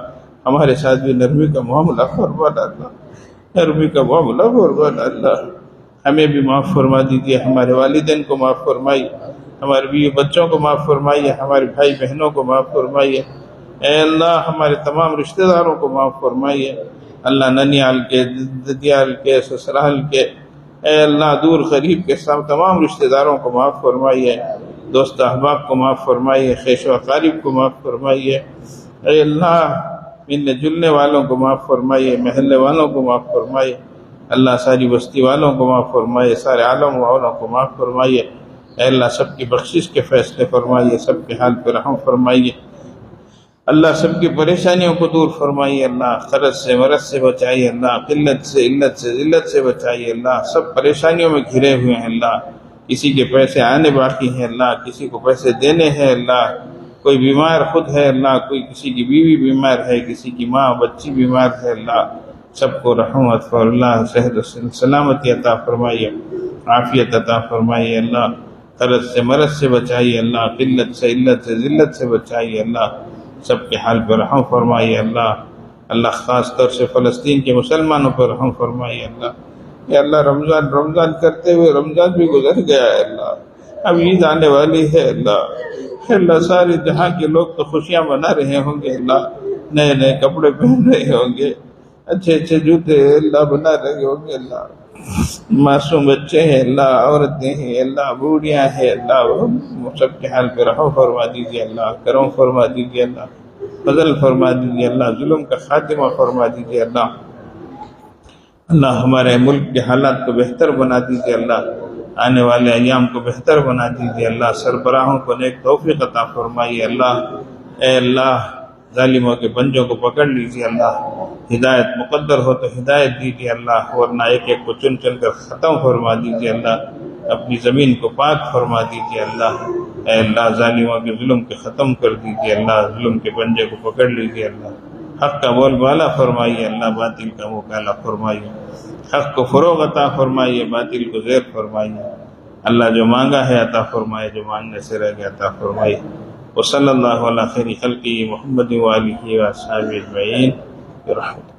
ہمارے ساتھ بھی نرمی کا معاملہ فرمانا اللہ، نرمی کا معاملہ فرمانا اللہ۔ ہمیں بھی معاف فرما دیجیے، ہمارے والدین کو معاف فرمائیے، ہمارے بیوی بچوں کو معاف فرمائیے، ہمارے بھائی بہنوں کو معاف فرمائیے، اے اللہ ہمارے تمام رشتہ داروں کو معاف فرمائیے اللہ، ننیال کے، ددیال کے، سسرال کے، اے اللہ دور قریب کے سب تمام رشتہ داروں کو معاف فرمائیے، دوست احباب کو معاف فرمائیے، خیش و اقارب کو معاف فرمائیے، اے اللہ ملنے جلنے والوں کو معاف فرمائیے، محلے والوں کو معاف فرمائیے اللہ، ساری بستی والوں کو معاف فرمائیے، سارے عالم والوں کو معاف فرمائیے، اے اللہ سب کی بخشش کے فیصلے فرمائیے، سب کے حال پہ رحم فرمائیے اللہ، سب کی پریشانیوں کو دور فرمائیے اللہ، قرض سے مرض سے بچائیے اللہ، قلت سے علت سے ذلت سے بچائیے اللہ، سب پریشانیوں میں گھرے ہوئے ہیں اللہ، کسی کے پیسے آنے باقی ہیں اللہ، کسی کو پیسے دینے ہیں اللہ، کوئی بیمار خود ہے اللہ، کوئی کسی کی بیوی بیمار ہے، کسی کی ماں بچی بیمار ہے اللہ، سب کو رحمت فر اللہ، صحت و سلامتی عطا فرمائیے، عافیت عطا فرمائیے اللہ، قرض سے مرض سے بچائیے اللہ، قلت سے علت سے ذلت سے بچائیے اللہ، سب کے حال پر رحم فرمائیے اللہ۔ اللہ خاص طور سے فلسطین کے مسلمانوں پر رحم فرمائیے اللہ۔ یا اللہ رمضان کرتے ہوئے رمضان بھی گزر گیا ہے اللہ، اب عید آنے والی ہے اللہ، اللہ سارے جہاں کے لوگ تو خوشیاں منا رہے ہوں گے اللہ، نئے نئے کپڑے پہن رہے ہوں گے، اچھے اچھے جوتے اللہ بنا رہے ہوں گے اللہ، معصوم بچے ہیں اللہ، عورتیں ہیں اللہ، بوڑھیاں ہیں اللہ، سب کے حال پہ رحم فرما دیجیے اللہ، کرم فرما دیجیے اللہ، فضل فرما دیجیے اللہ، ظلم کا خاتمہ فرما دیجیے اللہ، اللہ ہمارے ملک کے حالات کو بہتر بنا دیجیے اللہ، آنے والے ایام کو بہتر بنا دیجیے اللہ، سربراہوں کو نیک توفیق عطا فرمائیے اللہ، اے اللہ ظالموں کے پنجوں کو پکڑ لیجیے اللہ، ہدایت مقدر ہو تو ہدایت دیجیے اللہ، ورنہ ایک ایک کو چن چن کر ختم فرما دیجیے اللہ، اپنی زمین کو پاک فرما دیجیے اللہ، اے اللہ ظالموں کے ظلم کے ختم کر دیجیے اللہ، ظلم کے پنجے کو پکڑ لیجیے اللہ، حق کا بول بالا فرمائیے اللہ، باطل کا منہ کالا فرمائیے، حق کو فروغ عطا فرمائیے، باطل کو زیر فرمائیے اللہ، جو مانگا ہے عطا فرمائے، جو مانگنے سے رہ گیا عطا فرمائے، وصلی اللہ علی خیر خلقہ محمد وآلہ وصحبہ اجمعین برحمتہ۔